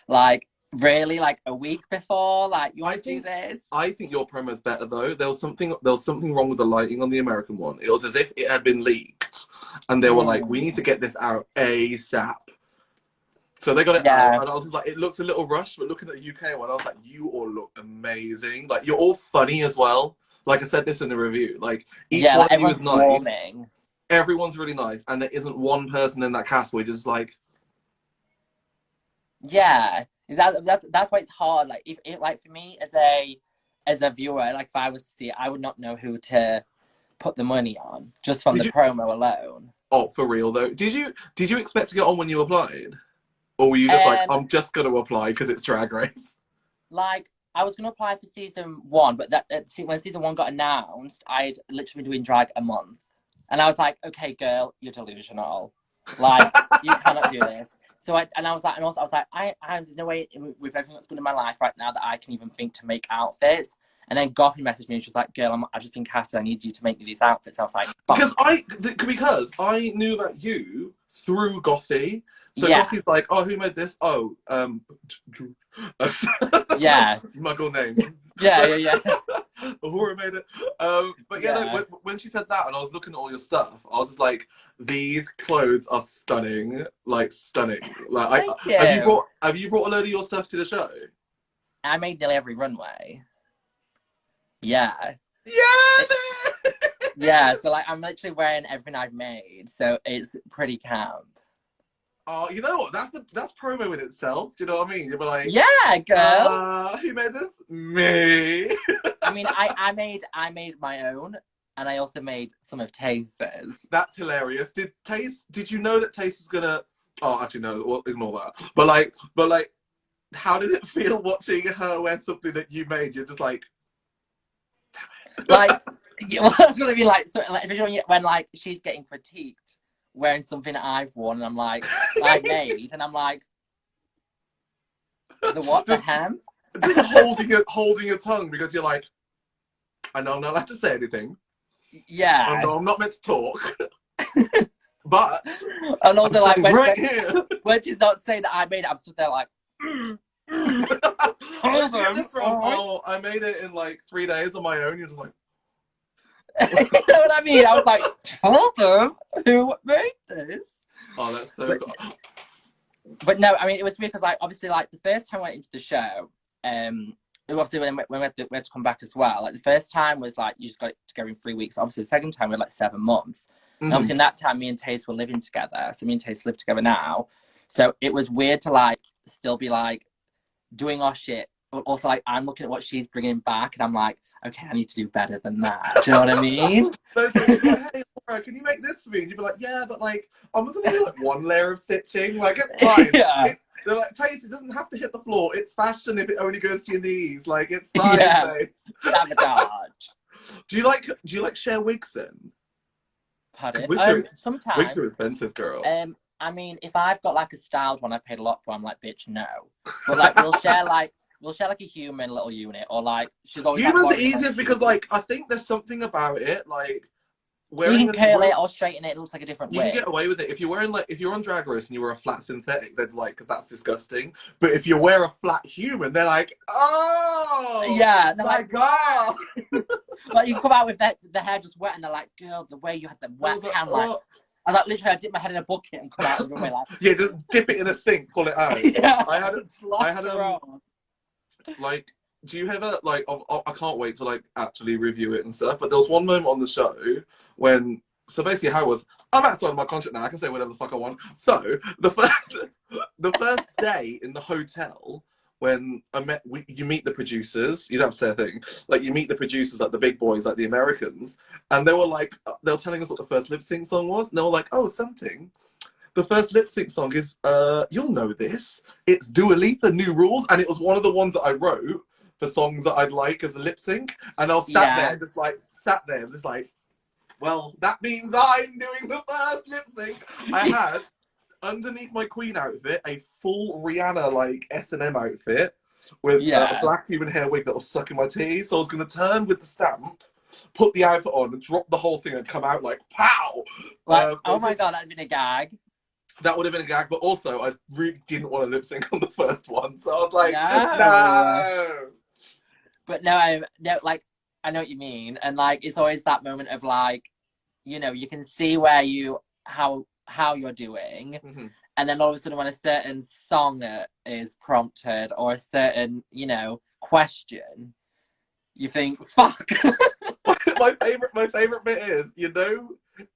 Like, really? Like, a week before? Like, you I want to do think this? I think your promo's better though. There was something wrong with the lighting on the American one. It was as if it had been leaked, and they were like, "We need to Mm, get this out ASAP." So they got it out, yeah. and I was just like, "It looks a little rushed," but looking at the UK one, I was like, "You all look amazing. Like you're all funny as well." Like I said this in the review. Like each Yeah, one like, of you is everyone's nice. warming. Everyone's really nice, and there isn't one person in that cast where you're just like, Yeah. That's why it's hard. Like, if like, for me as a viewer, like, if I was to see it, I would not know who to put the money on just from "Did the you?" promo alone. Oh, for real though. Did you expect to get on when you applied? Or were you just like, Um, I'm just going to apply because it's Drag Race? like, I was gonna apply for season one, but when season one got announced, I'd literally been doing drag a month, and I was like, okay, girl, you're delusional. Like, you cannot do this. So I was like, and also I was like, there's no way with everything that's going on in my life right now that I can even think to make outfits. And then Goffy messaged me and she was like, girl, I've just been casted. I need you to make me these outfits. I was like, fuck. Because I knew about you through Gothy. So Yeah, Gothy's like, oh, who made this? Oh, yeah, Muggle name. yeah, Who made it? But yeah, no, yeah. when she said that and I was looking at all your stuff, I was just like, these clothes are stunning, like stunning. Like, Thank have you you. brought a load of your stuff to the show? I made nearly every runway. Yeah. Yeah, It, yeah, so like I'm literally wearing everything I've made, so it's pretty camp. oh, you know what? That's promo in itself. Do you know what I mean? You'll be like, Yeah, girl. who made this? Me. I mean, I made my own, and I also made some of Taste's. That's hilarious. Did you know that Taste is gonna? Oh, actually, no. Well, ignore that. But like, how did it feel watching her wear something that you made? You're just like, Like, yeah, well, that's gonna be like, so, like, especially when like she's getting critiqued wearing something that I've worn, and I'm like, I made, and I'm like, the what, the just hem? just holding your tongue because you're like, I know I'm not allowed to say anything. I Yeah, know I'm not meant to talk, but and I'm also like standing right here. when she's not saying that I made it, I'm stood there like, mm, mm, Where told did you get them, this from? all right. Oh, I made it in like 3 days on my own. You're just like, You know what I mean? I was like, told them who made this. oh, that's so But good. but no, I mean it was weird because like obviously like the first time I went into the show, obviously when we had to come back as well. Like the first time was like you just got to go in 3 weeks. Obviously the second time we had like 7 months. And obviously Mhm. in that time me and Taste were living together. So me and Taste live together now. So it was weird to like still be like doing our shit, but also like I'm looking at what she's bringing back, and I'm like, okay, I need to do better than that. Do you know what I mean? So she'd be like, hey, Laura, can you make this for me? And you'd be like, yeah, but like, I'm just gonna do like one layer of stitching. Like, it's fine. Yeah, They're like, Taste, it doesn't have to hit the floor. It's fashion if it only goes to your knees. Like, it's fine, yeah, Taste. sabotage. Do you like share wigs then? Because Pardon. wigs are Sometimes. expensive, girl. I mean, if I've got like a styled one I paid a lot for, I'm like, bitch, no. But like, we'll share like a human little unit, or like she's always like Humans are borrowing my easiest because like shoes. I think there's something about it, like You wearing can a curl it or straighten it. It looks like a different you can wig. get away with it if you're wearing like if you're on Drag Race and you wear a flat synthetic, then like that's disgusting. But if you wear a flat human, they're like, oh Yeah, and they're my like, god. like you come out with the hair just wet, and they're like, girl, the way you had the I wet was like, hand, like oh I like literally I dip my head in a bucket and come out of the runway like, yeah, just dip it in a sink, pull it out. yeah, I had I had flutter on. like do you ever like I can't wait to like actually review it and stuff, but there was one moment on the show when so basically how it was I'm outside of my contract now, I can say whatever the fuck I want. So the first day in the hotel when you meet the producers, you don't have to say a thing, like you meet the producers, like the big boys, like the Americans, and they were like they were telling us what the first lip sync song was, and they were like, oh, something, the first lip sync song is you'll know this. It's Dua Lipa, New Rules, and it was one of the ones that I wrote for songs that I'd like as a lip sync. And I was Yeah, sat there, just like, well, that means I'm doing the first lip sync. I had underneath my Queen outfit a full Rihanna like S&M outfit with a yeah, black human hair wig that was sucking my teeth. So I was gonna turn with the stamp, put the outfit on, and drop the whole thing and come out like pow. like, It oh my took god, that'd been a gag. That would have been a gag, but also I really didn't want to lip sync on the first one, so I was like, No. no. But no, I no, like I know what you mean, and like it's always that moment of like, you know, you can see where you how you're doing, Mm-hmm. and then all of a sudden when a certain song is prompted or a certain, you know, question, you think, fuck. My favorite bit is, you know,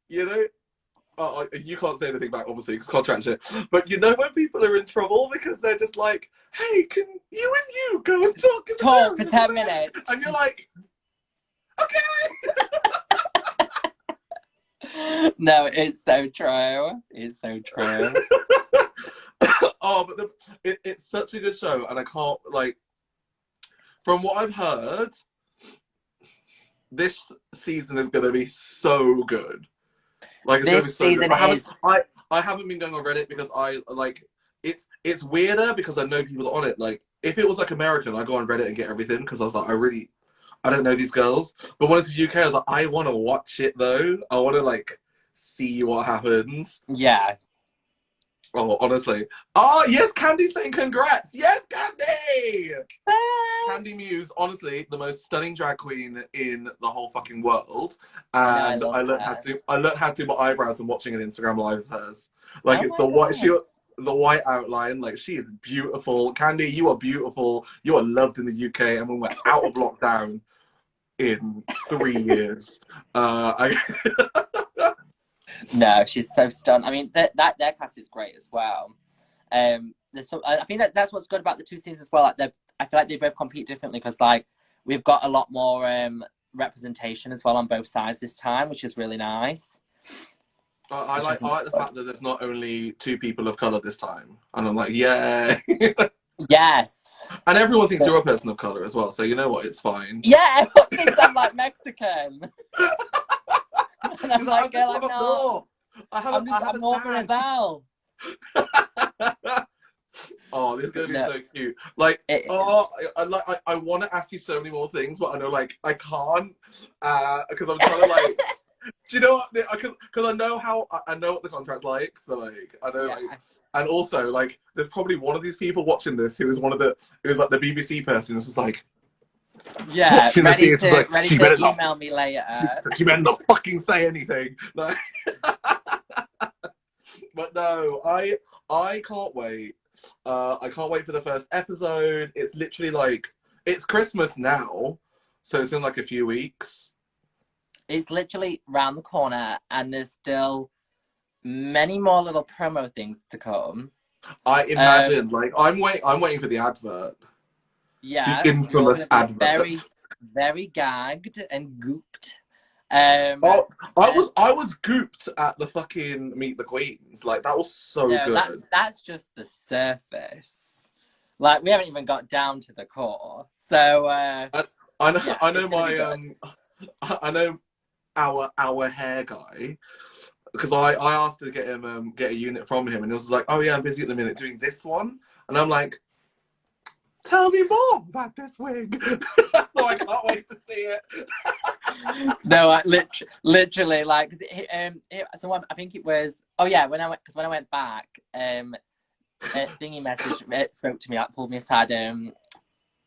you can't say anything back, obviously, because contract shit. But you know when people are in trouble because they're just like, "Hey, can you and you go and talk in the Talk mirror for over 10 there?" minutes. And you're like, "Okay." No, it's so true. It's so true. Oh, but it's such a good show, and I can't like. From what I've heard, this season is going to be so good. Like it's going to be This so good. season is, I haven't been going on Reddit because I like it's weirder because I know people on it. Like if it was like American, I go on Reddit and get everything because I was like I don't know these girls. But when it's UK, I was like I want to watch it though. I want to like see what happens. yeah. Oh, honestly. Oh yes, Candy's saying congrats. Yes, Candy. Candy Muse, honestly, the most stunning drag queen in the whole fucking world. I know, I And love her. I learned how to do my eyebrows and watching an Instagram live of hers. Like Oh it's my God. the white outline. Like she is beautiful. Candy, you are beautiful. You are loved in the UK, and when we're out of lockdown in 3 years, I No, she's so stunned. I mean, that their cast is great as well. There's some, I think that's what's good about the two seasons as well. Like I feel like they both compete differently because like we've got a lot more representation as well on both sides this time, which is really nice. I Which I I think is like the good. fact that there's not only two people of color this time, and I'm like, yeah. Yes. And everyone thinks But, you're a person of color as well, so you know what? It's fine. yeah, everyone thinks I'm like Mexican, and I'm He's like, like, I'm just girl, from I'm up not. north. I have I'm a Northern as tan. hell. Oh, this is gonna But be no, so cute. Like, it oh, is. I want to ask you so many more things, but I know like I can't because I'm trying to like. Do you know what? Because I know I know what the contract's like. So like I know Yeah. like, and also like there's probably one of these people watching this who is who is like the BBC person who's just like Yeah, watching this. It's just like ready she to better not. email me later. She better not fucking say anything. Like, but no, I can't wait. I can't wait for the first episode. It's literally like it's Christmas now, so it's in like a few weeks. It's literally round the corner, and there's still many more little promo things to come. I Um, imagine like I'm waiting for the advert, the yeah, you're infamous gonna be advert. very gagged and gooped. Oh, And I was gooped at the fucking Meet the Queens. Like that was so no, good. that's just the surface. Like we haven't even got down to the core. So yeah, I it's know gonna be my good. I know our hair guy because I asked to get him get a unit from him and he was like, oh yeah, I'm busy at the minute doing this one, and I'm like, tell me more about this wig. So I can't wait to see it. No, literally, like, so I think it was. Oh yeah, when I went back, thingy message spoke to me, like pulled me aside,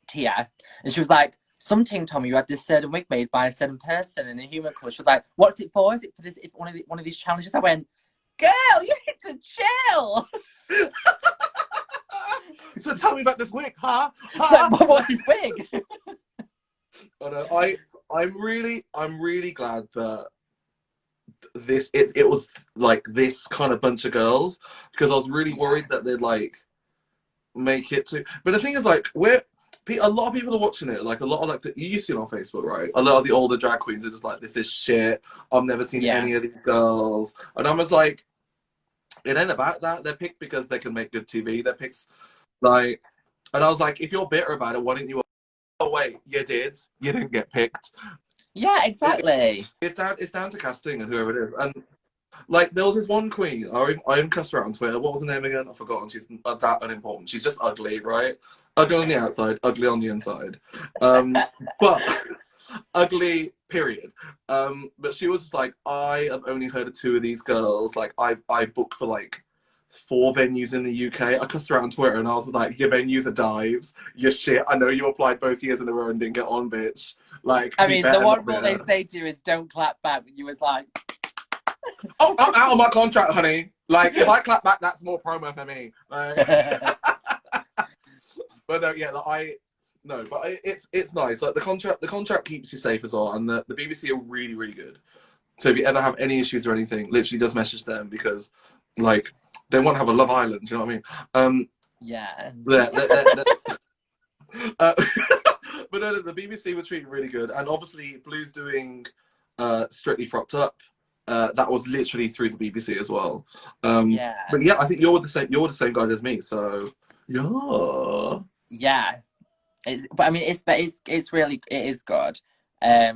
Tia, and she was like, "Some Ting told me you had this certain wig made by a certain person in a human colour." She was like, "What's it for? Is it for this? If one of these challenges?" I went, "Girl, you need to chill." So tell me about this wig, huh? It's like, what's this wig? But I'm really glad that it was like this kind of bunch of girls because I was really worried that they'd like make it to. But the thing is, like, a lot of people are watching it. Like a lot of like you see it on Facebook, right? A lot of the older drag queens are just like, "This is shit. I've never seen Yeah, any of these girls," and I was like, "It ain't about that. They're picked because they can make good TV. They're picked like." And I was like, if you're bitter about it, why didn't you? Oh wait, you did. You didn't get picked. yeah, exactly. It's down to casting and whoever it is. And like there was this one queen, I even cussed her out on Twitter. What was her name again? I've forgotten. She's that unimportant. She's just ugly, right? Ugly on the outside, ugly on the inside. But ugly, period. But she was just like, I have only heard of two of these girls. Like I booked for like 4 venues in the UK. I cussed her out on Twitter and I was like, your venues are dives. You're shit. I know you applied both years in a row and didn't get on, bitch. Like, I be mean, the better, one not rule they bitter. say to you is don't clap back. But you was like, Oh, I'm out of my contract, honey. Like, if I clap back, that's more promo for me. Like, but no, yeah, like, no, but it's nice. Like the contract keeps you safe as well, and the BBC are really, really good. So if you ever have any issues or anything, literally just message them because, like, they want to have a Love Island. Do you know what I mean? yeah. Uh, but no, the BBC were treated really good, and obviously Blue's doing Strictly Frocked Up. That was literally through the BBC as well. Yeah. But yeah, I think you're the same. You're the same guys as me. So yeah. Yeah. But I mean, it's really, it is good. But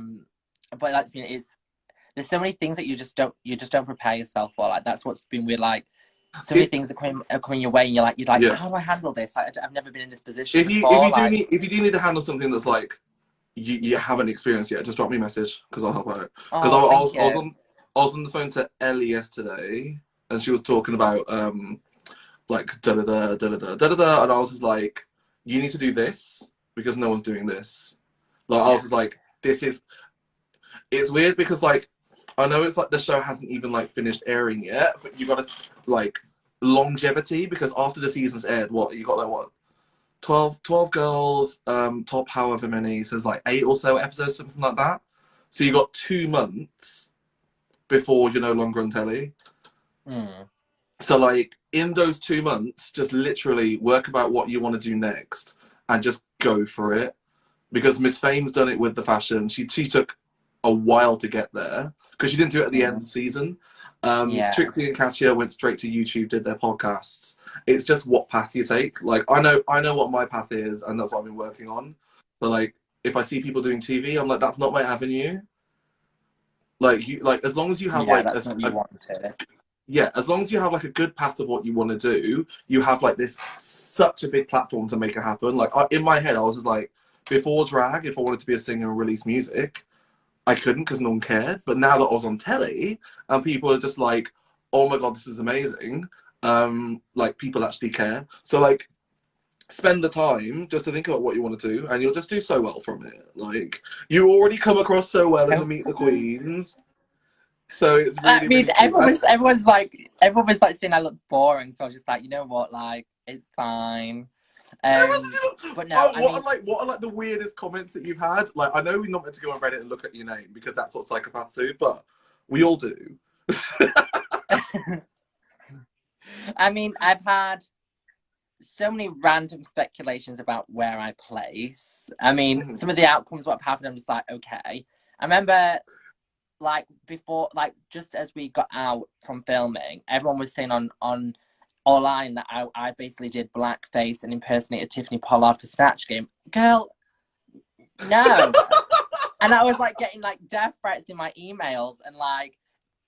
that's mean it's there's so many things that you just don't prepare yourself for. Like that's what's been weird. Like so many If things are coming your way, and you're like, yeah, how do I handle this? Like I've never been in this position before. Like if you do need to handle something that's like you haven't experienced yet, just drop me a message because I'll help out. Because oh, thank you. I was on the phone to Ellie yesterday, and she was talking about like da da da da da da da, and I was just like, you need to do this because no one's doing this. Like I was Yeah. just like, this is. It's weird because like I know it's like the show hasn't even like finished airing yet, but you got to like longevity because after the season's aired, what you got like what 12 girls, top however many, so there's like 8 or so episodes, something like that. So you got 2 months before you're no longer on telly. Mm. So like in those 2 months, just literally work about what you want to do next and just go for it. Because Miss Fame's done it with the fashion. She took a while to get there because she didn't do it at the end of Mm. the season. Yeah. Trixie and Katya went straight to YouTube, did their podcasts. It's just what path you take. Like I know what my path is, and that's what I've been working on. So like, if I see people doing TV, I'm like, that's not my avenue. Like you, like as long as you have Yeah, like that's what you wanted. yeah, as long as you have like a good path of what you want to do, you have like this such a big platform to make it happen. Like in my head, I was just like, before drag, if I wanted to be a singer and release music, I couldn't because no one cared. But now that I was on telly and people are just like, oh my god, this is amazing. Like people actually care. So like, spend the time just to think about what you want to do, and you'll just do so well from it. Like you already come across so well in the Meet the Queens. So it's I really, mean, really cute. everyone was like saying I look boring, so I was just like, you know what, like it's fine. But no, Oh, I mean, what are like the weirdest comments that you've had? Like, I know we're not meant to go on Reddit and look at your name because that's what psychopaths do, but we all do. I mean, I've had so many random speculations about where I place. I mean, Mhm. some of the outcomes, what have happened, I'm just like, okay. I remember, like before, like just as we got out from filming, everyone was saying on online that I basically did blackface and impersonated Tiffany Pollard for Snatch Game. Girl, no. And I was like getting like death threats in my emails and like,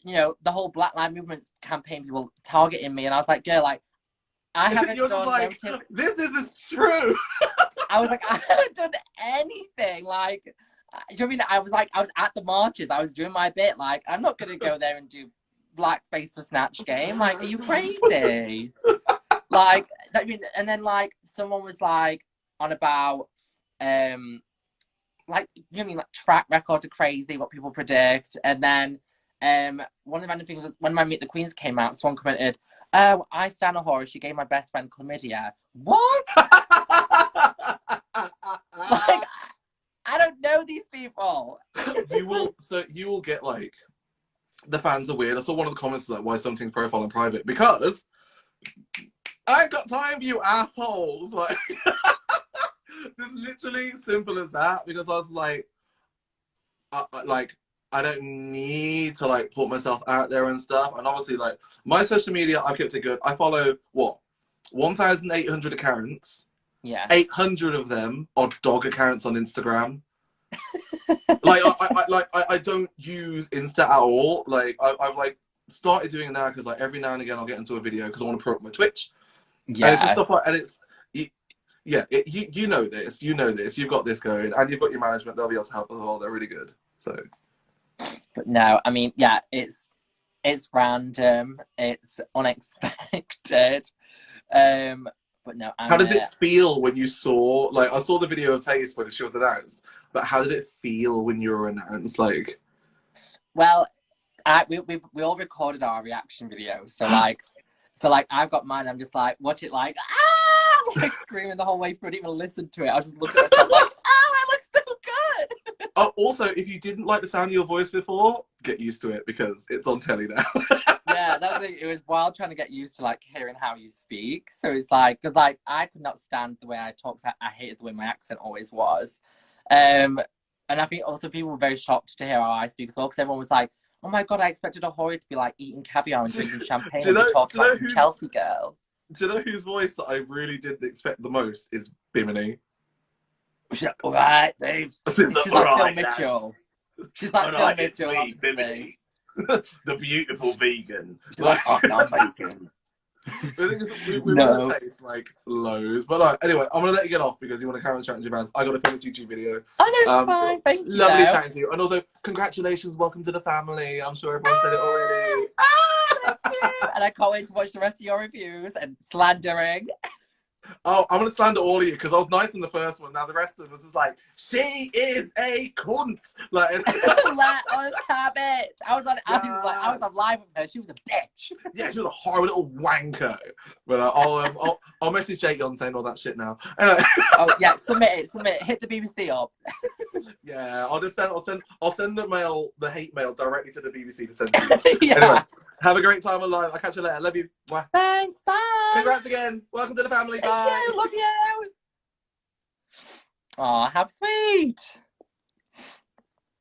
you know, the whole Black Lives Movement campaign people targeting me. And I was like, girl, like, I haven't You're just done no like, this isn't true. I was like, I haven't done anything. Like, do you know what I mean? I was at the marches. I was doing my bit. Like, I'm not going to go there and do blackface for Snatch Game. Like, are you crazy? Like, I mean, and then like someone was like on about, like, you know what I mean? Like, track records are crazy, what people predict. And then one of the random things was when my Meet the Queens came out, someone commented, oh, I stand a horror. She gave my best friend chlamydia. What? Like, I don't know these people. You will get like, the fans are weird. I saw one of the comments like, why something's profile in private? Because I ain't got time for you assholes. Like, it's literally simple as that. Because I was like, I don't need to like put myself out there and stuff. And obviously, like my social media, I kept it good. I follow what 1,800 accounts. Yeah. 800 of them are dog accounts on Instagram. I don't use Insta at all. Like I've like started doing it now because like every now and again I'll get into a video because I want to promote my Twitch. And it's just Yeah. stuff like, and it's, yeah, you know this, you've got this going, and you've got your management, they'll be able to help as well, they're really good, so. But no, I mean, yeah, It's random. It's unexpected. But no, How did it feel when you saw, like, I saw the video of Taste when she was announced, but how did it feel when you were announced? Like, well, we all recorded our reaction videos, so like I've got mine. I'm just like, watch it, like like screaming the whole way through. I didn't even listen to it. I was just looking at myself like, I look so good. oh, also, if you didn't like the sound of your voice before, get used to it because it's on telly now. Yeah, that was it. It was wild trying to get used to like hearing how you speak. So it's like, because like I could not stand the way I talk. I hated the way my accent always was. And I think also people were very shocked to hear how I speak as well, because everyone was like, oh my God, I expected a Hori to be like eating caviar and drinking champagne and be talking like some Chelsea girl. Do you know whose voice that I really didn't expect the most is Bimini? She's like, all right, babes. She's like Phil Mitchell. She's like Phil Mitchell, honestly. The beautiful vegan. She's like, oh, no, I'm vegan. The thing is, we no. Taste like loads, but like, anyway, I'm gonna let you get off because you want to carry on chatting to your fans. I got to film a YouTube video. I know, it's fine. Thank you. Lovely chatting to you, and also congratulations, welcome to the family. I'm sure everyone said it already. Thank you. And I can't wait to watch the rest of your reviews and slandering. Oh, I'm gonna slander all of you because I was nice in the first one. Now the rest of us is like, she is a cunt. Like, let us have it. I was on live with her. She was a bitch. Yeah, she was a horrible little wanker. But I'll message Jake on saying all that shit now. Anyway. Oh yeah, submit it. Hit the BBC up. Yeah, I'll send the hate mail directly to the BBC to send to you. Yeah. Anyway, have a great time alive. I'll catch you later. Love you. Bye. Thanks. Bye. Congrats again. Welcome to the family. Bye. Thank you. Love you. Aw, how sweet.